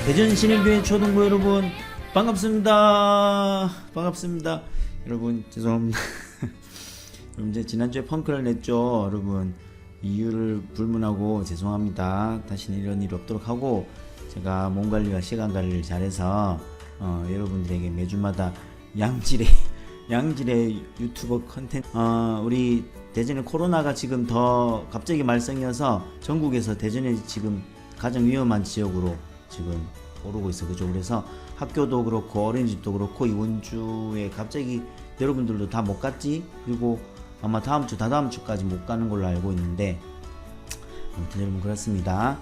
대전신일교회 초등부 여러분 반갑습니다. 반갑습니다. 여러분 죄송합니다. 여러분 이제 지난주에 펑크를 냈죠. 여러분 이유를 불문하고 죄송합니다. 다시는 이런 일이 없도록 하고 제가 몸 관리와 시간 관리를 잘해서 여러분들에게 매주마다 양질의 유튜버 컨텐츠 우리 대전에 코로나가 지금 더 갑자기 말썽이어서 전국에서 대전에 지금 가장 위험한 지역으로 지금 오르고 있어. 그죠? 그래서 학교도 그렇고 어린이집도 그렇고 이번 주에 갑자기 여러분들도 다 못 갔지? 그리고 아마 다다음 주까지 못 가는 걸로 알고 있는데 아무튼 여러분 그렇습니다.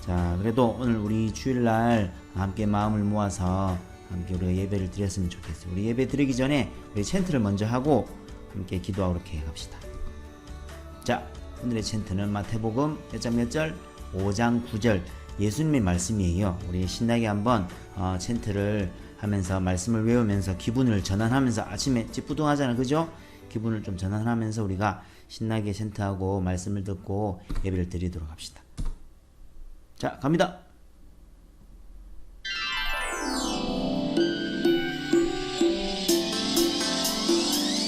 자, 그래도 오늘 우리 주일날 함께 마음을 모아서 함께 우리가 예배를 드렸으면 좋겠어요. 우리 예배 드리기 전에 우리 챈트를 먼저 하고 함께 기도하고 이렇게 갑시다. 자, 오늘의 챈트는 마태복음 몇 절? 5장 9절 예수님의 말씀이에요. 우리 신나게 한번 챈트를 하면서 말씀을 외우면서 기분을 전환하면서 아침에 찌뿌둥하잖아, 그죠? 기분을 좀 전환하면서 우리가 신나게 챈트하고 말씀을 듣고 예배를 드리도록 합시다. 자, 갑니다.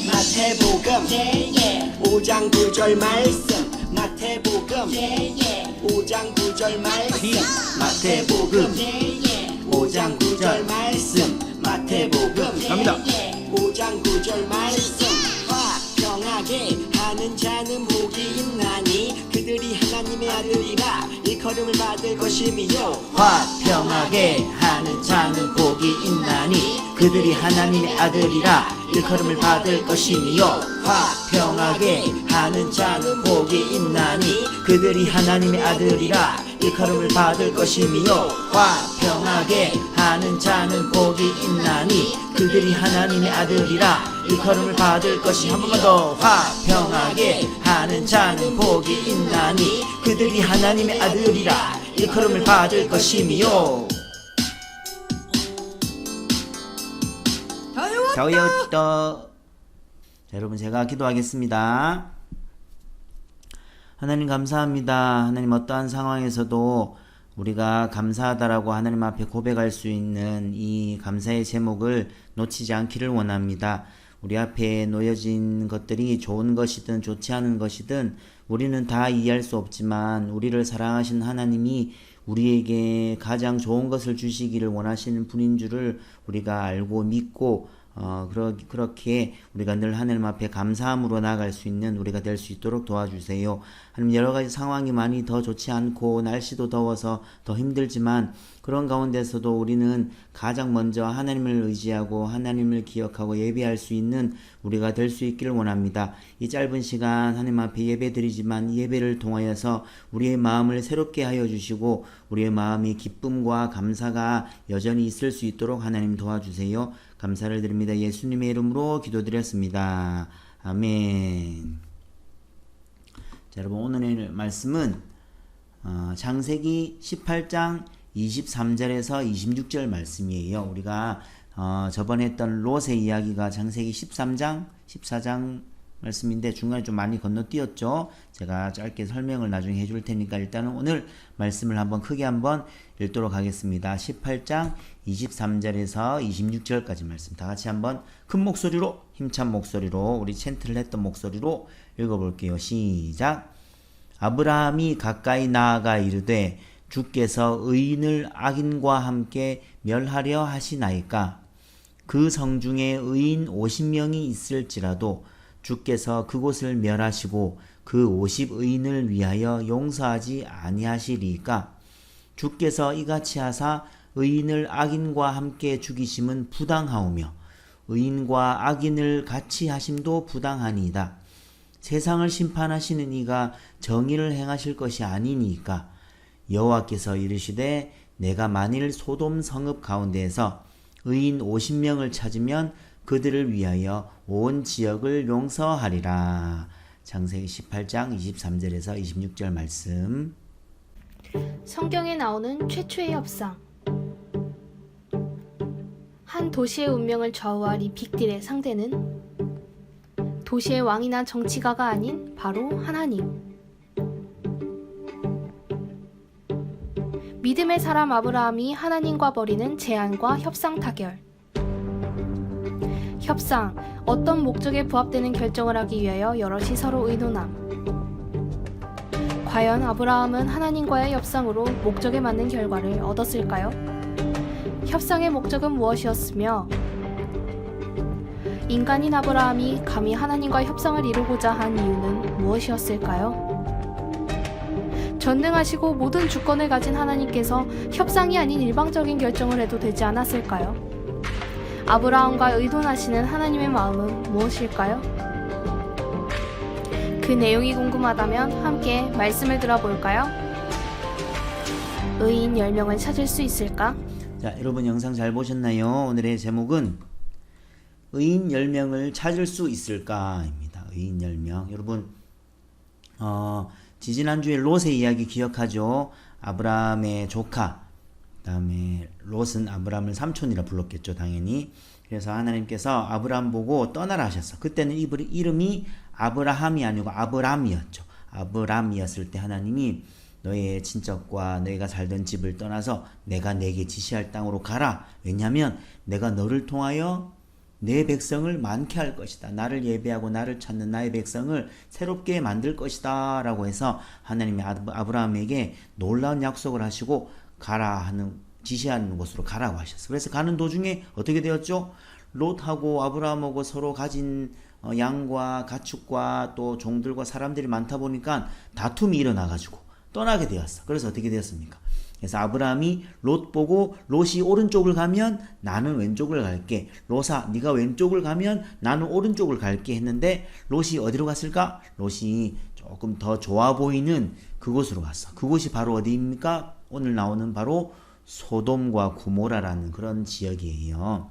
마태복음 5장 9절 말씀 마태복음 5장 9절 말씀 마태복음 5장 9절 말씀 마태복음 갑니다. 5장 9절 말씀 화평하게 하는 자는 복이 있나니 그들이 하나님의 아들이라 일컬음을 받을 것이며 화평하게 하는 자는 복이 있나니 그들이 하나님의 아들이라 일컬음을 받을 것이며 화평하게 하는 자는 복이 있나니 그들이 하나님의 아들이라 일컬음을 받을 것이며 화평하게 하는 자는 복이 있나니 그들이 하나님의 아들이라 일컬음을 받을 것이 한 번만 더 화평하게 하는 자는 복이 있나니 그들이 하나님의 아들이라 일컬음을 받을 것이며 다 외웠다. 자, 여러분 제가 기도하겠습니다. 하나님 감사합니다. 하나님 어떠한 상황에서도 우리가 감사하다라고 하나님 앞에 고백할 수 있는 이 감사의 제목을 놓치지 않기를 원합니다. 우리 앞에 놓여진 것들이 좋은 것이든 좋지 않은 것이든 우리는 다 이해할 수 없지만 우리를 사랑하신 하나님이 우리에게 가장 좋은 것을 주시기를 원하시는 분인 줄을 우리가 알고 믿고 그렇게 우리가 늘 하나님 앞에 감사함으로 나아갈 수 있는 우리가 될 수 있도록 도와주세요. 하나님 여러 가지 상황이 많이 더 좋지 않고 날씨도 더워서 더 힘들지만 그런 가운데서도 우리는 가장 먼저 하나님을 의지하고 하나님을 기억하고 예배할 수 있는 우리가 될 수 있기를 원합니다. 이 짧은 시간 하나님 앞에 예배 드리지만 이 예배를 통하여서 우리의 마음을 새롭게 하여 주시고 우리의 마음이 기쁨과 감사가 여전히 있을 수 있도록 하나님 도와주세요. 감사를 드립니다. 예수님의 이름으로 기도드렸습니다. 아멘. 자, 여러분 오늘의 말씀은 창세기 18장 23절에서 26절 말씀이에요. 우리가 저번에 했던 롯의 이야기가 창세기 13장, 14장 말씀인데 중간에 좀 많이 건너뛰었죠. 제가 짧게 설명을 나중에 해줄 테니까 일단은 오늘 말씀을 한번 크게 한번 읽도록 하겠습니다. 18장 23절에서 26절까지 말씀 다 같이 한번 큰 목소리로 힘찬 목소리로 우리 챈트를 했던 목소리로 읽어볼게요. 시작. 아브라함이 가까이 나아가 이르되 주께서 의인을 악인과 함께 멸하려 하시나이까. 그 성중에 의인 50명이 있을지라도 주께서 그곳을 멸하시고 그 50의인을 위하여 용서하지 아니하시리까. 주께서 이같이 하사 의인을 악인과 함께 죽이심은 부당하오며 의인과 악인을 같이 하심도 부당하니이다. 세상을 심판하시는 이가 정의를 행하실 것이 아니니까. 여호와께서 이르시되 내가 만일 소돔 성읍 가운데에서 의인 50명을 찾으면 그들을 위하여 온 지역을 용서하리라. 창세기 18장 23절에서 26절 말씀. 성경에 나오는 최초의 협상. 한 도시의 운명을 좌우할 이 빅딜의 상대는 도시의 왕이나 정치가가 아닌 바로 하나님. 믿음의 사람 아브라함이 하나님과 벌이는 제안과 협상 타결. 협상, 어떤 목적에 부합되는 결정을 하기 위하여 여럿이 서로 의논함. 과연 아브라함은 하나님과의 협상으로 목적에 맞는 결과를 얻었을까요? 협상의 목적은 무엇이었으며 인간인 아브라함이 감히 하나님과 협상을 이루고자 한 이유는 무엇이었을까요? 전능하시고 모든 주권을 가진 하나님께서 협상이 아닌 일방적인 결정을 해도 되지 않았을까요? 아브라함과 의논하시는 하나님의 마음은 무엇일까요? 그 내용이 궁금하다면 함께 말씀을 들어볼까요? 의인 10명을 찾을 수 있을까? 자, 여러분 영상 잘 보셨나요? 오늘의 제목은 의인 10명을 찾을 수 있을까입니다. 의인 10명. 여러분 지지난주에 롯의 이야기 기억하죠? 아브라함의 조카, 그 다음에 롯은 아브라함을 삼촌이라 불렀겠죠, 당연히. 그래서 하나님께서 아브라함 보고 떠나라 하셨어. 그때는 이름이 아브라함이 아니고 아브람이었죠. 아브람이었을 때 하나님이 너의 친척과 너희가 살던 집을 떠나서 내가 내게 지시할 땅으로 가라. 왜냐하면 내가 너를 통하여 내 백성을 많게 할 것이다. 나를 예배하고 나를 찾는 나의 백성을 새롭게 만들 것이다 라고 해서 하나님이 아브라함에게 놀라운 약속을 하시고 가라 하는, 지시하는 곳으로 가라고 하셨어요. 그래서 가는 도중에 어떻게 되었죠? 롯하고 아브라함하고 서로 가진 양과 가축과 또 종들과 사람들이 많다 보니까 다툼이 일어나가지고 떠나게 되었어. 그래서 어떻게 되었습니까? 그래서 아브라함이 롯 보고 롯이 오른쪽을 가면 나는 왼쪽을 갈게. 롯아 네가 왼쪽을 가면 나는 오른쪽을 갈게 했는데 롯이 어디로 갔을까? 롯이 조금 더 좋아 보이는 그곳으로 갔어. 그곳이 바로 어디입니까? 오늘 나오는 바로 소돔과 고모라라는 그런 지역이에요.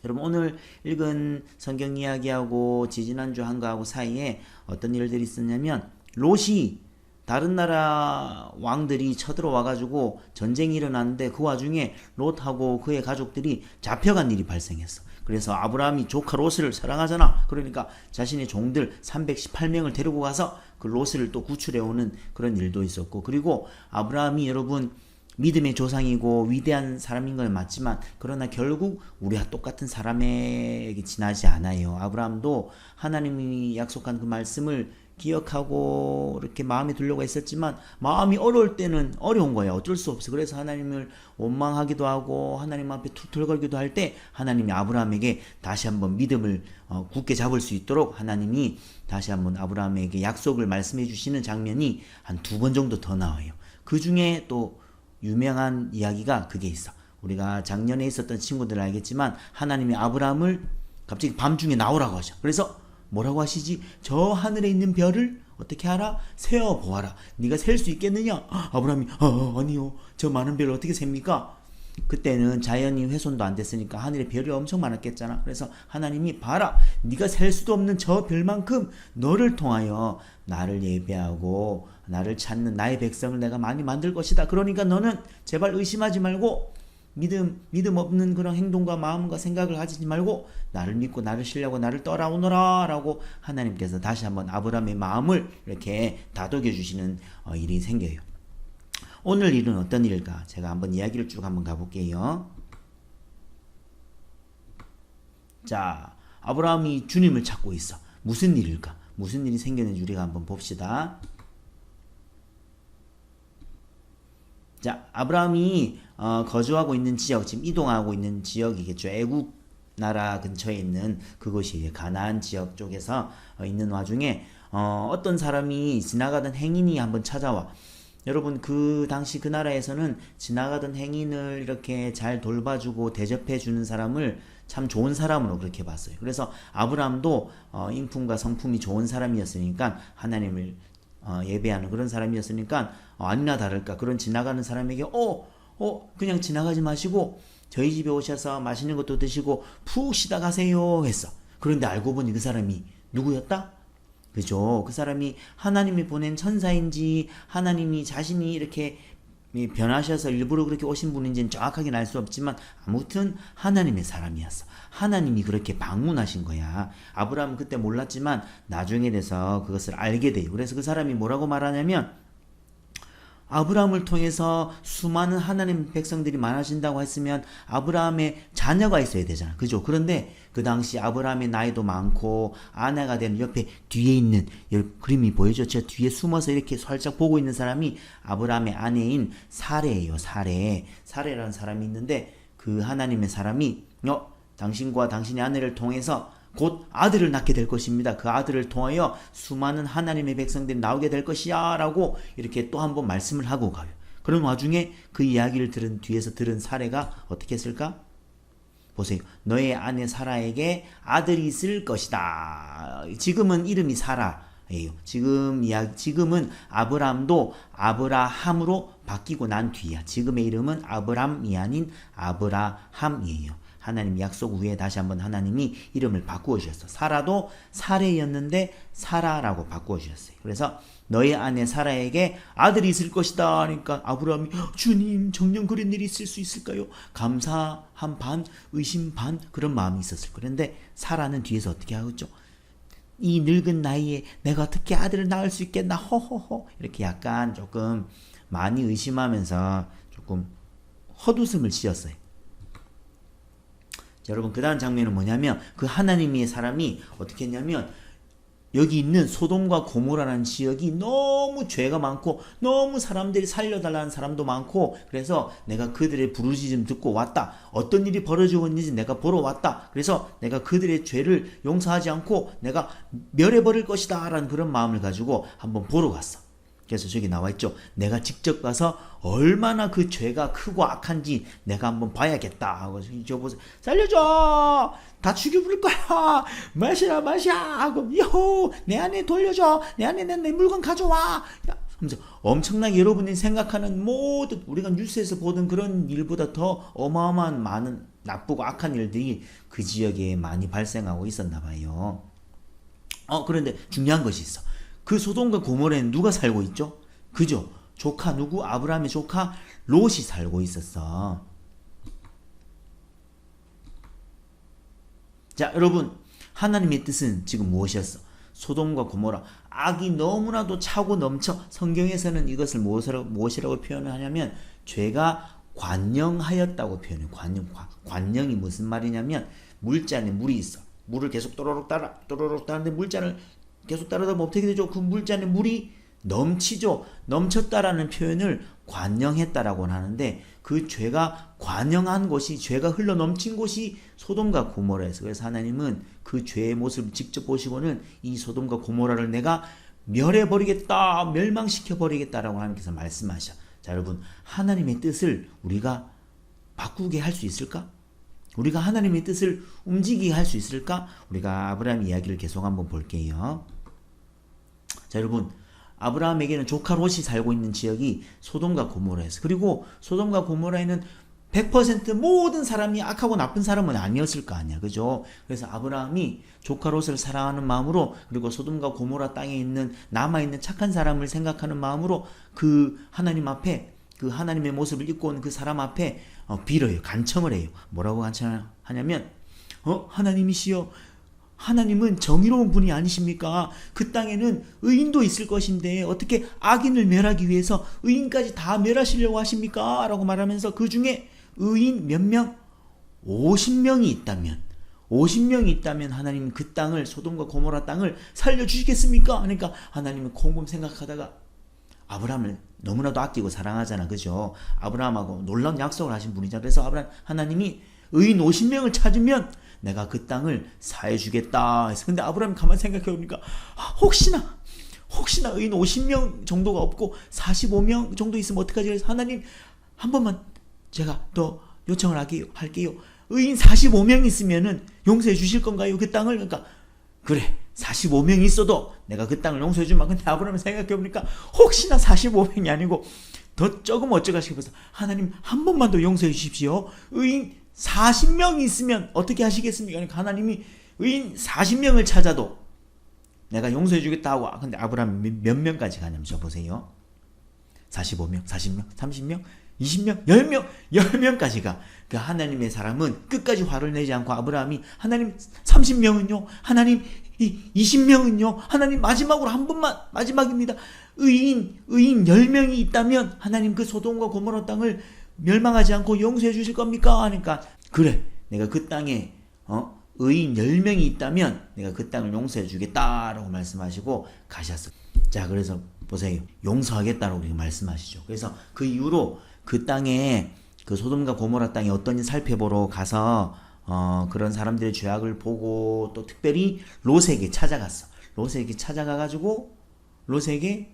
여러분 오늘 읽은 성경 이야기하고 지지난주 한 거하고 사이에 어떤 일들이 있었냐면 롯이 다른 나라 왕들이 쳐들어와가지고 전쟁이 일어났는데 그 와중에 롯하고 그의 가족들이 잡혀간 일이 발생했어. 그래서 아브라함이 조카 롯을 사랑하잖아. 그러니까 자신의 종들 318명을 데리고 가서 그 롯을 또 구출해오는 그런 일도 있었고, 그리고 아브라함이 여러분 믿음의 조상이고 위대한 사람인 건 맞지만 그러나 결국 우리와 똑같은 사람에게 지나지 않아요. 아브라함도 하나님이 약속한 그 말씀을 기억하고 이렇게 마음에 두려고 했었지만 마음이 어려울 때는 어려운 거예요. 어쩔 수 없어. 그래서 하나님을 원망하기도 하고 하나님 앞에 툴툴거리기도 할 때 하나님이 아브라함에게 다시 한번 믿음을 굳게 잡을 수 있도록 하나님이 다시 한번 아브라함에게 약속을 말씀해 주시는 장면이 한 2번 정도 더 나와요. 그 중에 또 유명한 이야기가 그게 있어. 우리가 작년에 있었던 친구들 알겠지만 하나님이 아브라함을 갑자기 밤중에 나오라고 하셔. 그래서 뭐라고 하시지? 저 하늘에 있는 별을 어떻게 하라? 세어보아라. 네가 셀 수 있겠느냐? 아브라함이 아니요. 저 많은 별을 어떻게 셉니까? 그때는 자연이 훼손도 안 됐으니까 하늘에 별이 엄청 많았겠잖아. 그래서 하나님이 봐라. 네가 셀 수도 없는 저 별만큼 너를 통하여 나를 예배하고 나를 찾는 나의 백성을 내가 많이 만들 것이다. 그러니까 너는 제발 의심하지 말고 믿음 없는 그런 행동과 마음과 생각을 가지지 말고 나를 믿고 나를 신뢰하고 나를 따라오너라 라고 하나님께서 다시 한번 아브라함의 마음을 이렇게 다독여 주시는 일이 생겨요. 오늘 일은 어떤 일일까? 제가 한번 이야기를 쭉 한번 가볼게요. 자, 아브라함이 주님을 찾고 있어. 무슨 일일까? 무슨 일이 생겼는지 우리가 한번 봅시다. 자, 아브라함이 거주하고 있는 지역, 지금 이동하고 있는 지역이겠죠. 애국 나라 근처에 있는 그곳이 가나안 지역 쪽에서 있는 와중에 어떤 사람이 지나가던 행인이 한번 찾아와. 여러분 그 당시 그 나라에서는 지나가던 행인을 이렇게 잘 돌봐주고 대접해주는 사람을 참 좋은 사람으로 그렇게 봤어요. 그래서 아브라함도 인품과 성품이 좋은 사람이었으니까 하나님을 예배하는 그런 사람이었으니까 아니나 다를까 그런 지나가는 사람에게 그냥 지나가지 마시고 저희 집에 오셔서 맛있는 것도 드시고 푹 쉬다 가세요 했어. 그런데 알고 보니 그 사람이 누구였다? 그죠? 그 사람이 하나님이 보낸 천사인지 하나님이 자신이 이렇게 변하셔서 일부러 그렇게 오신 분인지는 정확하게는 알 수 없지만 아무튼 하나님의 사람이었어. 하나님이 그렇게 방문하신 거야. 아브라함은 그때 몰랐지만 나중에 돼서 그것을 알게 돼요. 그래서 그 사람이 뭐라고 말하냐면 아브라함을 통해서 수많은 하나님 백성들이 많아진다고 했으면 아브라함의 자녀가 있어야 되잖아. 그죠? 그런데 그 당시 아브라함의 나이도 많고 아내가 되는 옆에 뒤에 있는 그림이 보이죠? 저 뒤에 숨어서 이렇게 살짝 보고 있는 사람이 아브라함의 아내인 사레예요. 사레라는 사람이 있는데 그 하나님의 사람이 당신과 당신의 아내를 통해서 곧 아들을 낳게 될 것입니다. 그 아들을 통하여 수많은 하나님의 백성들이 나오게 될 것이야 라고 이렇게 또 한 번 말씀을 하고 가요. 그런 와중에 그 이야기를 뒤에서 들은 사례가 어떻게 했을까? 보세요. 너의 아내 사라에게 아들이 있을 것이다. 지금은 이름이 사라예요. 지금은 아브람도 아브라함으로 바뀌고 난 뒤야. 지금의 이름은 아브람이 아닌 아브라함이에요. 하나님 약속 후에 다시 한번 하나님이 이름을 바꾸어 주셨어. 사라도 사레였는데 사라라고 바꾸어 주셨어요. 그래서 너의 아내 사라에게 아들이 있을 것이다. 그러니까 아브라함이 주님 정녕 그런 일이 있을 수 있을까요? 감사한 반, 의심 반 그런 마음이 있었을 거예요. 그런데 사라는 뒤에서 어떻게 하겠죠? 이 늙은 나이에 내가 어떻게 아들을 낳을 수 있겠나? 허허허 이렇게 약간 조금 많이 의심하면서 조금 헛웃음을 지었어요. 여러분 그 다음 장면은 뭐냐면 그 하나님의 사람이 어떻게 했냐면 여기 있는 소돔과 고모라라는 지역이 너무 죄가 많고 너무 사람들이 살려달라는 사람도 많고 그래서 내가 그들의 부르짖음 듣고 왔다. 어떤 일이 벌어지고 있는지 내가 보러 왔다. 그래서 내가 그들의 죄를 용서하지 않고 내가 멸해버릴 것이다 라는 그런 마음을 가지고 한번 보러 갔어. 그래서 저기 나와 있죠. 내가 직접 가서 얼마나 그 죄가 크고 악한지 내가 한번 봐야겠다 하고 저 보세요. 살려줘. 다 죽여버릴 거야. 마시라 하고 여호 내 안에 돌려줘. 내 안에 내 물건 가져와. 하면서 엄청나게 여러분이 생각하는 모든 우리가 뉴스에서 보던 그런 일보다 더 어마어마한 많은 나쁘고 악한 일들이 그 지역에 많이 발생하고 있었나 봐요. 그런데 중요한 것이 있어. 그 소돔과 고모라에는 누가 살고 있죠? 그죠? 조카 누구? 아브라함의 조카 롯이 살고 있었어. 자, 여러분 하나님의 뜻은 지금 무엇이었어? 소돔과 고모라 악이 너무나도 차고 넘쳐 성경에서는 이것을 무엇이라고 표현을 하냐면 죄가 관영하였다고 표현해요. 관영이 무슨 말이냐면 물잔에 물이 있어. 물을 계속 또로록 따르는데 물잔을 계속 따르다 보면 어떻게 되죠? 그 물잔에 물이 넘치죠. 넘쳤다라는 표현을 관영했다라고 하는데 그 죄가 관영한 곳이 죄가 흘러 넘친 곳이 소돔과 고모라였어요. 그래서 하나님은 그 죄의 모습을 직접 보시고는 이 소돔과 고모라를 내가 멸해버리겠다, 멸망시켜버리겠다라고 하나님께서 말씀하셔. 자, 여러분 하나님의 뜻을 우리가 바꾸게 할 수 있을까? 우리가 하나님의 뜻을 움직이게 할 수 있을까? 우리가 아브라함 이야기를 계속 한번 볼게요. 자, 여러분 아브라함에게는 조카 롯이 살고 있는 지역이 소돔과 고모라였어요. 그리고 소돔과 고모라에는 100% 모든 사람이 악하고 나쁜 사람은 아니었을 거 아니야. 그죠? 그래서 아브라함이 조카 롯을 사랑하는 마음으로 그리고 소돔과 고모라 땅에 있는 남아있는 착한 사람을 생각하는 마음으로 그 하나님 앞에 그 하나님의 모습을 입고 온 그 사람 앞에 빌어요. 간청을 해요. 뭐라고 간청하냐면 하나님이시여 하나님은 정의로운 분이 아니십니까? 그 땅에는 의인도 있을 것인데 어떻게 악인을 멸하기 위해서 의인까지 다 멸하시려고 하십니까? 라고 말하면서 그 중에 의인 몇 명? 50명이 있다면 하나님 그 땅을 소돔과 고모라 땅을 살려주시겠습니까? 그러니까 하나님은 곰곰 생각하다가 아브라함을 너무나도 아끼고 사랑하잖아. 그죠? 아브라함하고 놀라운 약속을 하신 분이잖아. 그래서 하나님이 의인 50명을 찾으면 내가 그 땅을 사해주겠다. 근데 아브라함이 가만히 생각해보니까 혹시나 의인 50명 정도가 없고 45명 정도 있으면 어떡하지? 그래서 하나님 한 번만 제가 더 요청을 할게요. 의인 45명 있으면은 용서해 주실 건가요? 그 땅을? 그러니까 그래 45명이 있어도 내가 그 땅을 용서해 주마. 근데 아브라함이 생각해보니까 혹시나 45명이 아니고 더 조금 어쩌가 싶어서 하나님 한 번만 더 용서해 주십시오. 의인 40명이 있으면 어떻게 하시겠습니까? 그러니까 하나님이 의인 40명을 찾아도 내가 용서해 주겠다 하고 근데 아브라함이 몇 명까지 가냐면 저 보세요. 45명, 40명, 30명 20명, 10명, 10명까지 가. 그 하나님의 사람은 끝까지 화를 내지 않고 아브라함이 하나님 30명은요? 하나님 20명은요? 하나님 마지막으로 한 번만 마지막입니다. 의인 10명이 있다면 하나님 그 소돔과 고모라 땅을 멸망하지 않고 용서해 주실 겁니까? 하니까 그래 내가 그 땅에 의인 10명이 있다면 내가 그 땅을 용서해 주겠다라고 말씀하시고 가셨어. 자 그래서 보세요. 용서하겠다라고 그렇게 말씀하시죠. 그래서 그 이후로 그 땅에 그 소돔과 고모라 땅에 어떤지 살펴보러 가서 그런 사람들의 죄악을 보고 또 특별히 롯에게 찾아갔어. 롯에게 찾아가가지고 롯에게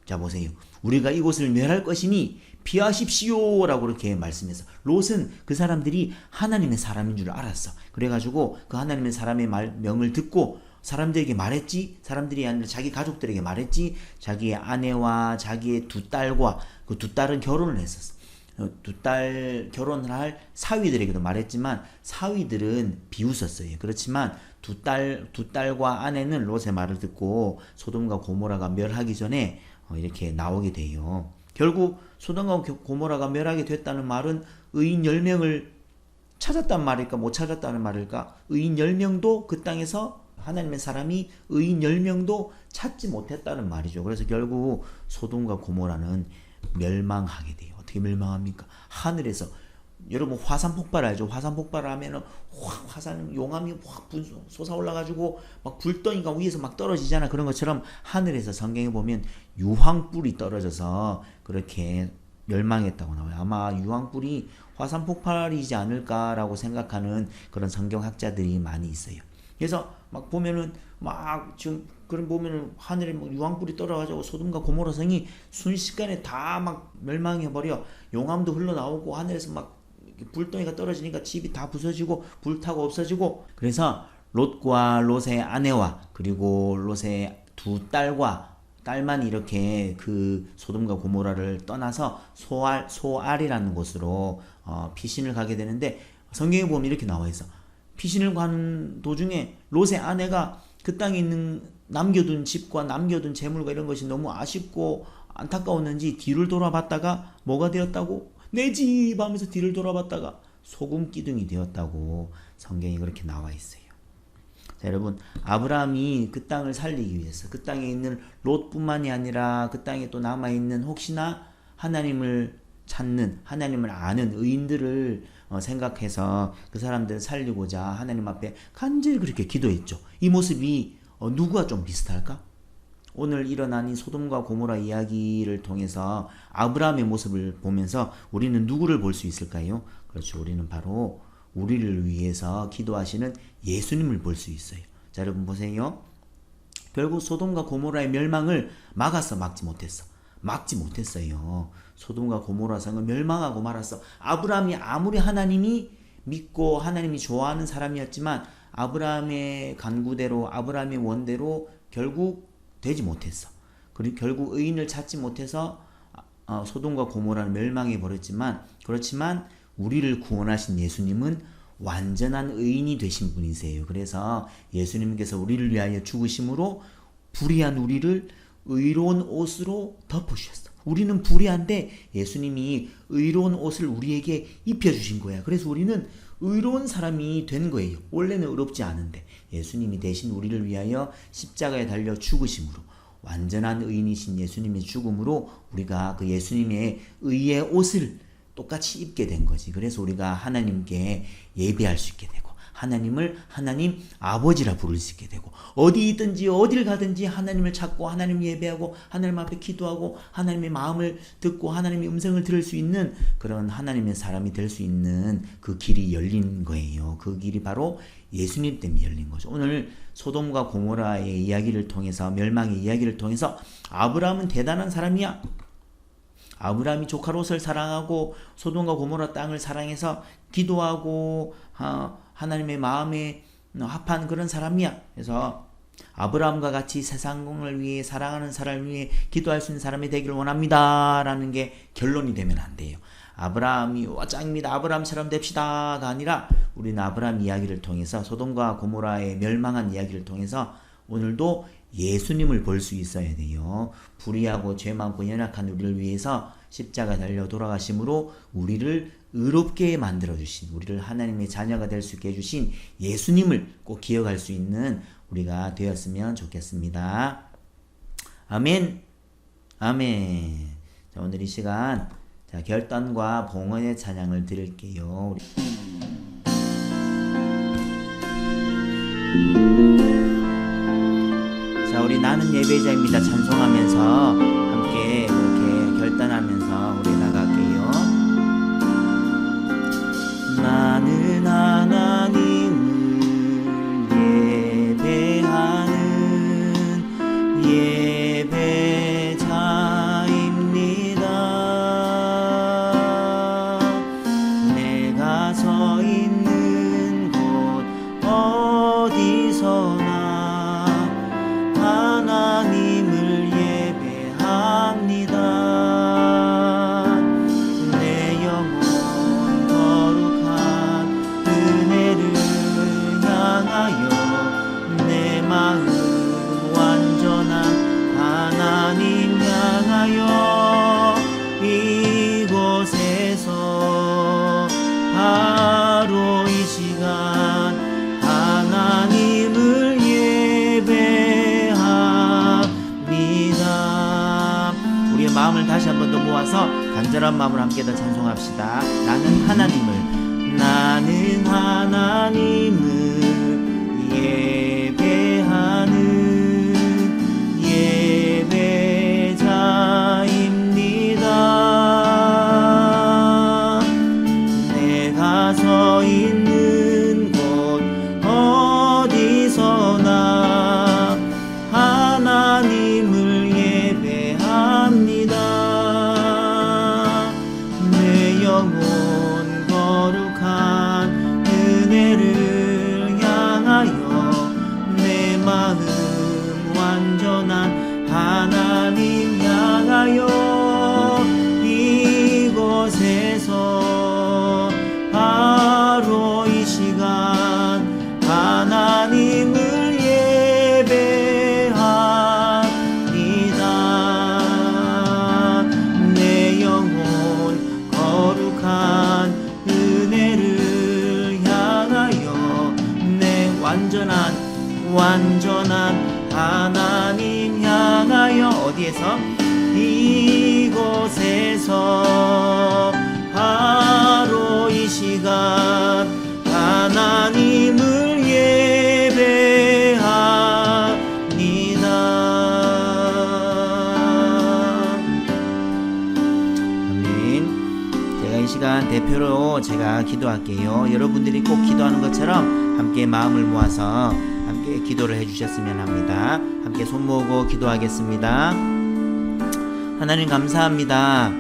자 보세요. 우리가 이곳을 멸할 것이니 피하십시오 라고 그렇게 말씀해서 롯은 그 사람들이 하나님의 사람인 줄 알았어. 그래가지고 그 하나님의 사람의 명을 듣고 사람들에게 말했지. 사람들이 아니라 자기 가족들에게 말했지. 자기의 아내와 자기의 두 딸과 그 두 딸은 결혼을 했었어. 두 딸 결혼을 할 사위들에게도 말했지만 사위들은 비웃었어요. 그렇지만 두 딸과 아내는 롯의 말을 듣고 소돔과 고모라가 멸하기 전에 이렇게 나오게 돼요. 결국 소돔과 고모라가 멸하게 됐다는 말은 의인 10명을 찾았단 말일까 못 찾았다는 말일까? 의인 10명도 그 땅에서 하나님의 사람이 의인 10명도 찾지 못했다는 말이죠. 그래서 결국 소돔과 고모라는 멸망하게 돼요. 어떻게 멸망합니까? 하늘에서 여러분 화산 폭발 알죠? 화산 폭발을 하면은 화산 용암이 확 솟아올라가지고 막 불덩이가 위에서 막 떨어지잖아. 그런 것처럼 하늘에서 성경에 보면 유황불이 떨어져서 그렇게 멸망했다고 나와요. 아마 유황불이 화산 폭발이지 않을까라고 생각하는 그런 성경학자들이 많이 있어요. 그래서 막 보면은 막 지금 그런 보면은 하늘에 뭐 유황불이 떨어가지고 소돔과 고모라 성이 순식간에 다 막 멸망해버려. 용암도 흘러나오고 하늘에서 막 불덩이가 떨어지니까 집이 다 부서지고 불타고 없어지고. 그래서 롯과 롯의 아내와 그리고 롯의 두 딸만 이렇게 그 소돔과 고모라를 떠나서 소알이라는 곳으로 피신을 가게 되는데 성경에 보면 이렇게 나와 있어. 피신을 가는 도중에 롯의 아내가 그 땅에 있는 남겨둔 집과 남겨둔 재물과 이런 것이 너무 아쉽고 안타까웠는지 뒤를 돌아봤다가 뭐가 되었다고? 내 집 하면서 뒤를 돌아봤다가 소금 기둥이 되었다고 성경이 그렇게 나와 있어요. 자, 여러분 아브라함이 그 땅을 살리기 위해서 그 땅에 있는 롯뿐만이 아니라 그 땅에 또 남아있는 혹시나 하나님을 찾는 하나님을 아는 의인들을 생각해서 그 사람들을 살리고자 하나님 앞에 간절히 그렇게 기도했죠. 이 모습이 누구와 좀 비슷할까? 오늘 일어난 이 소돔과 고모라 이야기를 통해서 아브라함의 모습을 보면서 우리는 누구를 볼 수 있을까요? 그렇죠. 우리는 바로 우리를 위해서 기도하시는 예수님을 볼 수 있어요. 자, 여러분 보세요. 결국 소돔과 고모라의 멸망을 막았어, 막지 못했어? 막지 못했어요. 소돔과 고모라 성은 멸망하고 말았어. 아브라함이 아무리 하나님이 믿고 하나님이 좋아하는 사람이었지만 아브라함의 간구대로 아브라함의 원대로 결국 되지 못했어. 그리고 결국 의인을 찾지 못해서 소돔과 고모라는 멸망해 버렸지만 그렇지만 우리를 구원하신 예수님은 완전한 의인이 되신 분이세요. 그래서 예수님께서 우리를 위하여 죽으심으로 불의한 우리를 의로운 옷으로 덮어주셨어. 우리는 불의한데 예수님이 의로운 옷을 우리에게 입혀주신 거야. 그래서 우리는 의로운 사람이 된 거예요. 원래는 의롭지 않은데 예수님이 대신 우리를 위하여 십자가에 달려 죽으심으로 완전한 의인이신 예수님의 죽음으로 우리가 그 예수님의 의의 옷을 똑같이 입게 된 거지. 그래서 우리가 하나님께 예배할 수 있게 되고 하나님을 하나님 아버지라 부를 수 있게 되고 어디 있든지 어딜 가든지 하나님을 찾고 하나님 예배하고 하나님 앞에 기도하고 하나님의 마음을 듣고 하나님의 음성을 들을 수 있는 그런 하나님의 사람이 될 수 있는 그 길이 열린 거예요. 그 길이 바로 예수님 때문에 열린 거죠. 오늘 소돔과 고모라의 이야기를 통해서 멸망의 이야기를 통해서 아브라함은 대단한 사람이야. 아브라함이 조카 롯을 사랑하고 소돔과 고모라 땅을 사랑해서 기도하고 하나님의 마음에 합한 그런 사람이야. 그래서 아브라함과 같이 세상을 위해 사랑하는 사람을 위해 기도할 수 있는 사람이 되기를 원합니다 라는 게 결론이 되면 안 돼요. 아브라함이 짱입니다. 아브라함처럼 됩시다가 아니라 우리는 아브라함 이야기를 통해서 소돔과 고모라의 멸망한 이야기를 통해서 오늘도 예수님을 볼 수 있어야 돼요. 불의하고 죄 많고 연약한 우리를 위해서 십자가 달려 돌아가심으로 우리를 의롭게 만들어 주신, 우리를 하나님의 자녀가 될 수 있게 해주신 예수님을 꼭 기억할 수 있는 우리가 되었으면 좋겠습니다. 아멘. 아멘. 자, 오늘 이 시간 결단과 봉헌의 찬양을 드릴게요. 자, 우리 나는 예배자입니다. 찬송하면서 함께 이렇게 결단하면서 우리 나갈게요. 나는 하나님을 예배하는 예배자입니다. 내가 서 있는 곳 어디서나 하나님을 예배합니다. 내 영혼 거룩한 은혜를 향하여 내 마음 완전한 하나님 향하여 이곳에서 바로 이 시간 하나님을 예배합니다. 우리의 마음을 다시 한 번 더 모아서 간절한 마음으로 함께 더 찬송합시다. 나는 하나님을 예배하는 예배자입니다. 내가 서 있는 곳 어디서나 하나님을 예배합니다. 내 영혼 거룩한 은혜를 향하여 내 마음 완전한 하나님 향하여 이곳에서 바로 이 시간 하나님을 예배합니다. 내 영혼 거룩한 은혜를 향하여 내 완전한 하나님 향하여 어디에서? 이곳에서 바로 이 시간 하나님을 예배합니다. 아멘. 제가 이 시간 대표로 제가 기도할게요. 여러분들이 꼭 기도하는 것처럼 함께 마음을 모아서 함께 기도를 해주셨으면 합니다. 함께 손 모으고 기도하겠습니다. 하나님 감사합니다.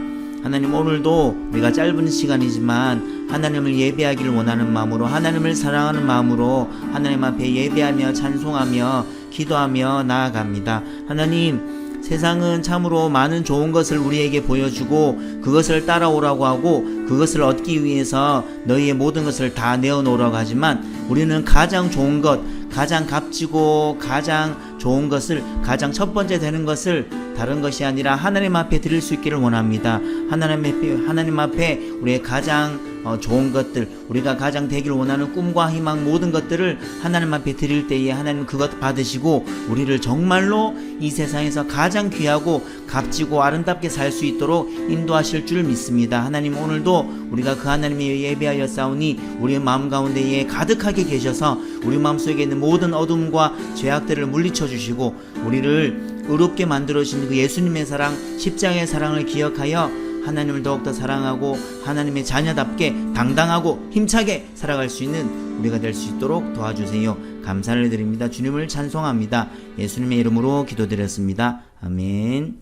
하나님 오늘도 우리가 짧은 시간이지만 하나님을 예배하기를 원하는 마음으로, 하나님을 사랑하는 마음으로 하나님 앞에 예배하며 찬송하며 기도하며 나아갑니다. 하나님, 세상은 참으로 많은 좋은 것을 우리에게 보여주고 그것을 따라오라고 하고 그것을 얻기 위해서 너희의 모든 것을 다 내어놓으라고 하지만 우리는 가장 좋은 것, 가장 값지고 가장 좋은 것을, 가장 첫 번째 되는 것을 다른 것이 아니라 하나님 앞에 드릴 수 있기를 원합니다. 하나님 앞에 우리의 가장 좋은 것들, 우리가 가장 되기를 원하는 꿈과 희망 모든 것들을 하나님 앞에 드릴 때에 하나님 그것 받으시고 우리를 정말로 이 세상에서 가장 귀하고 값지고 아름답게 살 수 있도록 인도하실 줄 믿습니다. 하나님 오늘도 우리가 그 하나님의 예배하여 싸우니 우리의 마음 가운데에 가득하게 계셔서 우리 마음속에 있는 모든 어둠과 죄악들을 물리쳐 주시고 우리를 의롭게 만들어 주신 그 예수님의 사랑, 십자가의 사랑을 기억하여 하나님을 더욱더 사랑하고 하나님의 자녀답게 당당하고 힘차게 살아갈 수 있는 우리가 될 수 있도록 도와주세요. 감사를 드립니다. 주님을 찬송합니다. 예수님의 이름으로 기도드렸습니다. 아멘.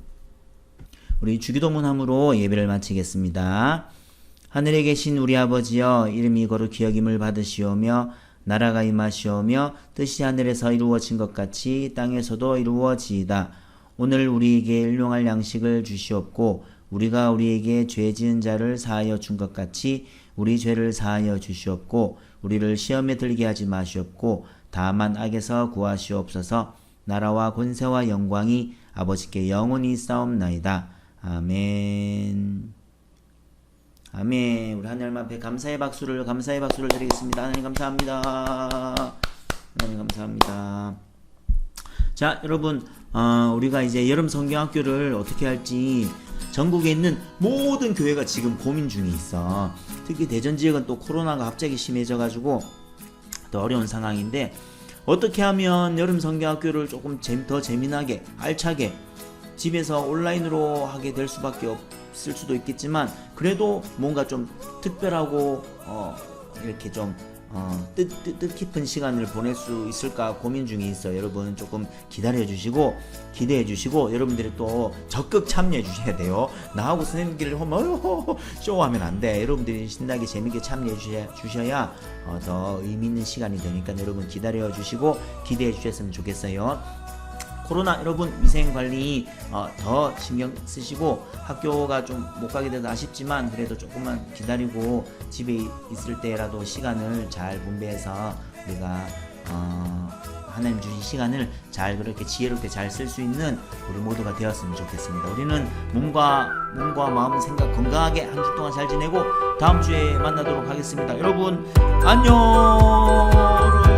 우리 주기도문함으로 예배를 마치겠습니다. 하늘에 계신 우리 아버지여, 이름이 거룩히 여김을 받으시오며 나라가 임하시오며 뜻이 하늘에서 이루어진 것 같이 땅에서도 이루어지이다. 오늘 우리에게 일용할 양식을 주시옵고 우리가 우리에게 죄 지은 자를 사하여 준 것 같이 우리 죄를 사하여 주시옵고 우리를 시험에 들게 하지 마시옵고 다만 악에서 구하시옵소서. 나라와 권세와 영광이 아버지께 영원히 싸움나이다. 아멘. 아멘. 우리 하나님 앞에 감사의 박수를 드리겠습니다. 하나님 감사합니다. 하나님 감사합니다. 자, 여러분, 우리가 이제 여름 성경학교를 어떻게 할지 전국에 있는 모든 교회가 지금 고민 중에 있어. 특히 대전 지역은 또 코로나가 갑자기 심해져가지고 또 어려운 상황인데, 어떻게 하면 여름 성경학교를 조금 더 재미나게 알차게 집에서 온라인으로 하게 될 수밖에 없을 수도 있겠지만, 그래도 뭔가 좀 특별하고 이렇게 좀 뜻깊은 시간을 보낼 수 있을까 고민 중에 있어요. 여러분 조금 기다려주시고 기대해주시고, 여러분들이 또 적극 참여해주셔야 돼요. 나하고 선생님끼리 하면 쇼하면 안돼. 여러분들이 신나게 재밌게 참여해주셔야 더 의미있는 시간이 되니까 여러분 기다려주시고 기대해주셨으면 좋겠어요. 코로나 여러분 위생관리 더 신경 쓰시고, 학교가 좀 못 가게 돼서 아쉽지만 그래도 조금만 기다리고 집에 있을 때라도 시간을 잘 분배해서 우리가 하나님 주신 시간을 잘 그렇게 지혜롭게 잘 쓸 수 있는 우리 모두가 되었으면 좋겠습니다. 우리는 몸과 마음, 생각 건강하게 한 주 동안 잘 지내고 다음 주에 만나도록 하겠습니다. 여러분 안녕.